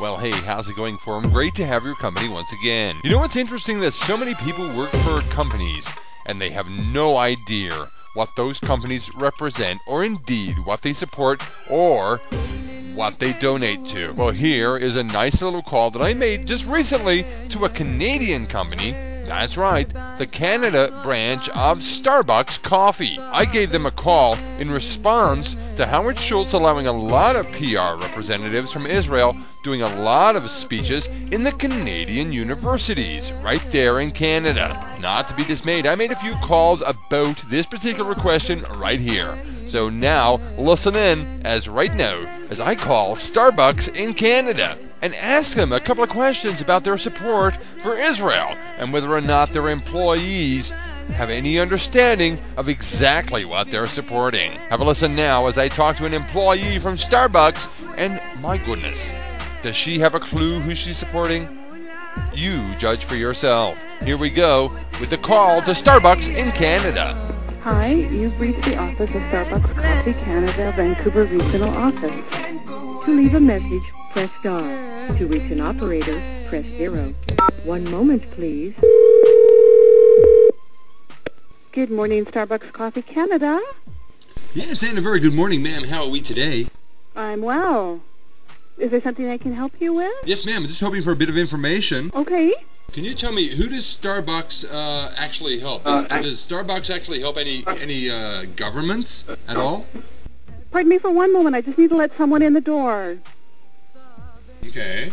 Well, hey, how's it going, Forum? Great to have your company once again. You know what's interesting? That so many people work for companies and they have no idea what those companies represent, or indeed what they support, or what they donate to. Well, here is a nice little call that I made just recently to a Canadian company. That's right, the Canada branch of Starbucks Coffee. I gave them a call in response to Howard Schultz allowing a lot of PR representatives from Israel doing a lot of speeches in the Canadian universities right there in Canada. Not to be dismayed, I made a few calls about this particular question right here. So now, listen in as right now as I call Starbucks in Canada and ask them a couple of questions about their support for Israel and whether or not their employees have any understanding of exactly what they're supporting. Have a listen now as I talk to an employee from Starbucks, and my goodness, does she have a clue who she's supporting? You judge for yourself. Here we go with the call to Starbucks in Canada. Hi, you've reached the office of Starbucks Coffee Canada, Vancouver Regional Office. To leave a message, press star. To reach an operator, press 0. One moment, please. Good morning, Starbucks Coffee Canada. Yes, and a very good morning, ma'am. How are we today? I'm well. Is there something I can help you with? Yes, ma'am. I'm just hoping for a bit of information. Okay. Can you tell me, who does Starbucks actually help? Does Starbucks actually help any governments at all? Pardon me for one moment. I just need to let someone in the door. Okay.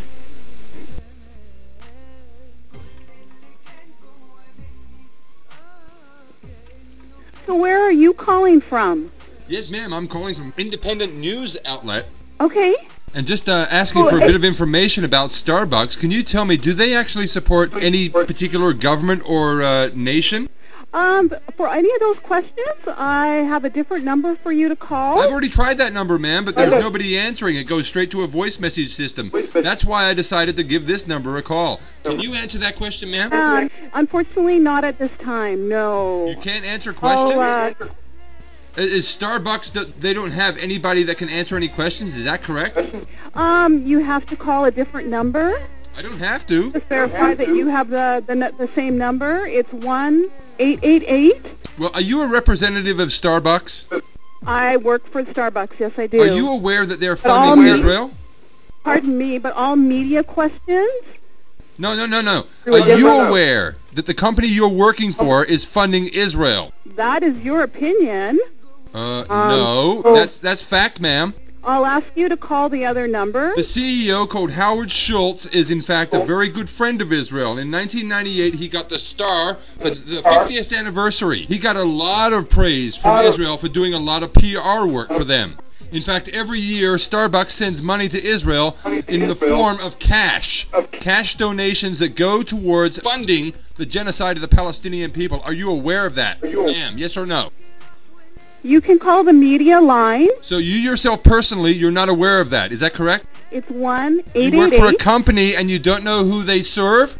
So where are you calling from? Yes, ma'am. I'm calling from independent news outlet. Okay. And just asking for a bit of information about Starbucks. Can you tell me, do they actually support any particular government or nation? For any of those questions, I have a different number for you to call. I've already tried that number, ma'am, but there's nobody answering. It goes straight to a voice message system. That's why I decided to give this number a call. Can you answer that question, ma'am? Unfortunately, not at this time, no. You can't answer questions? Is Starbucks, they don't have anybody that can answer any questions? Is that correct? You have to call a different number. I don't have to. To verify that you have the same number. It's 1-888. Well, are you a representative of Starbucks? I work for Starbucks, yes I do. Are you aware that they're funding Israel? Pardon me, but all media questions? No. Are you aware that the company you're working for is funding Israel? That is your opinion. No. That's fact, ma'am. I'll ask you to call the other number. The CEO, called Howard Schultz, is in fact a very good friend of Israel. In 1998, he got the star for the 50th anniversary. He got a lot of praise from Israel for doing a lot of PR work for them. In fact, every year, Starbucks sends money to Israel in the form of cash. Cash donations that go towards funding the genocide of the Palestinian people. Are you aware of that, ma'am? Yes or no? You can call the media line. So you yourself personally, you're not aware of that. Is that correct? It's 1-888. You work for a company and you don't know who they serve?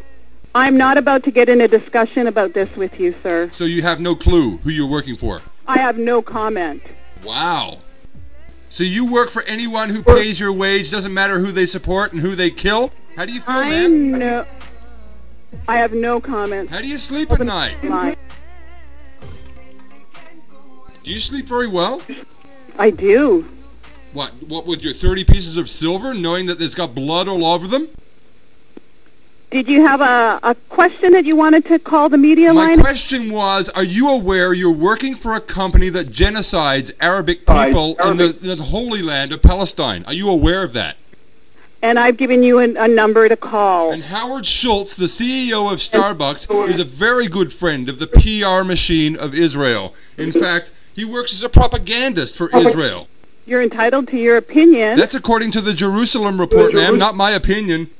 I'm not about to get in a discussion about this with you, sir. So you have no clue who you're working for? I have no comment. Wow. So you work for anyone who pays your wage, doesn't matter who they support and who they kill? How do you feel, man? I have no comment. How do you sleep at night? Do you sleep very well? I do. What with your 30 pieces of silver, knowing that there's got blood all over them? Did you have a question that you wanted to call the media line? My question was, are you aware you're working for a company that genocides Arabic people in the Holy Land of Palestine? Are you aware of that? And I've given you a number to call. And Howard Schultz, the CEO of Starbucks, is a very good friend of the PR machine of Israel. In fact, he works as a propagandist for Israel. You're entitled to your opinion. That's according to the Jerusalem Report, ma'am, not my opinion.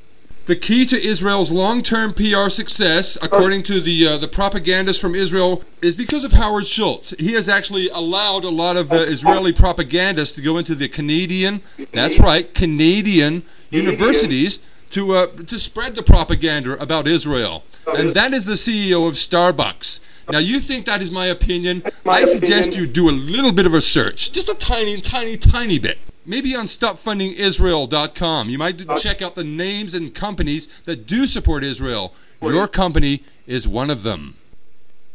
The key to Israel's long-term PR success, according to the propagandists from Israel, is because of Howard Schultz. He has actually allowed a lot of Israeli propagandists to go into the Canadian, that's right, Canadian universities to spread the propaganda about Israel. And that is the CEO of Starbucks. Now, you think that is my opinion. I suggest you do a little bit of a search. Just a tiny, tiny, tiny bit. maybe on StopFundingIsrael.com. You might check out the names and companies that do support Israel. Your company is one of them.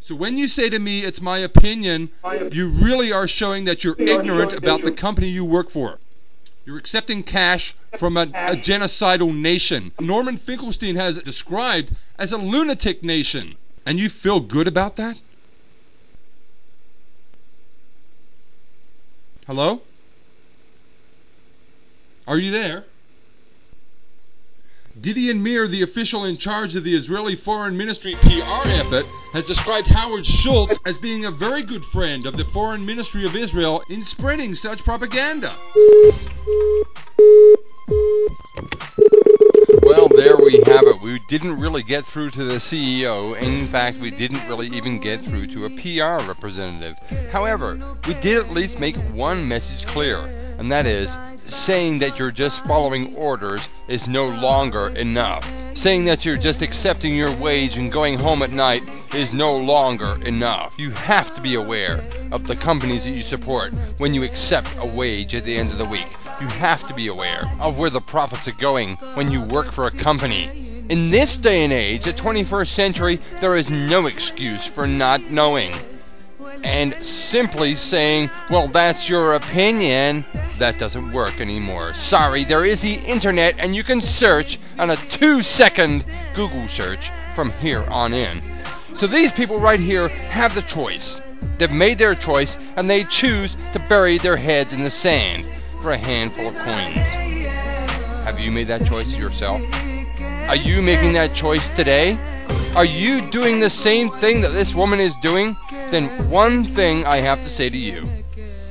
So when you say to me, it's my opinion, you really are showing that you're ignorant about the company you work for. You're accepting cash from a genocidal nation. Norman Finkelstein has it described as a lunatic nation. And you feel good about that? Hello? Are you there? Gideon Meir, the official in charge of the Israeli Foreign Ministry PR effort, has described Howard Schultz as being a very good friend of the Foreign Ministry of Israel in spreading such propaganda. Well, there we have it. We didn't really get through to the CEO. In fact, we didn't really even get through to a PR representative. However, we did at least make one message clear, and that is, saying that you're just following orders is no longer enough. Saying that you're just accepting your wage and going home at night is no longer enough. You have to be aware of the companies that you support when you accept a wage at the end of the week. You have to be aware of where the profits are going when you work for a company. In this day and age, the 21st century, there is no excuse for not knowing. And simply saying, well, that's your opinion, that doesn't work anymore. Sorry, there is the internet, and you can search on a 2-second Google search from here on in. So these people right here have the choice. They've made their choice, and they choose to bury their heads in the sand for a handful of coins. Have you made that choice yourself? Are you making that choice today? Are you doing the same thing that this woman is doing? Then one thing I have to say to you.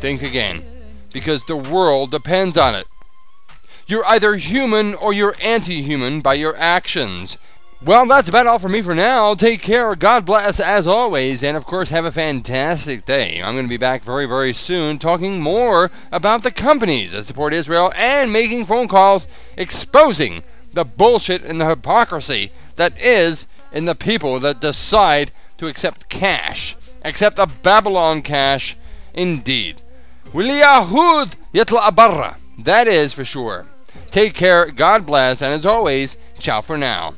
Think again, because the world depends on it. You're either human or you're anti-human by your actions. Well, that's about all for me for now. Take care, God bless as always, and of course have a fantastic day. I'm going to be back very, very soon talking more about the companies that support Israel and making phone calls exposing the bullshit and the hypocrisy that is in the people that decide to accept cash. Accept a Babylon cash, indeed. Wiliyahud yatla abarra. That is for sure. Take care, God bless, and as always, ciao for now.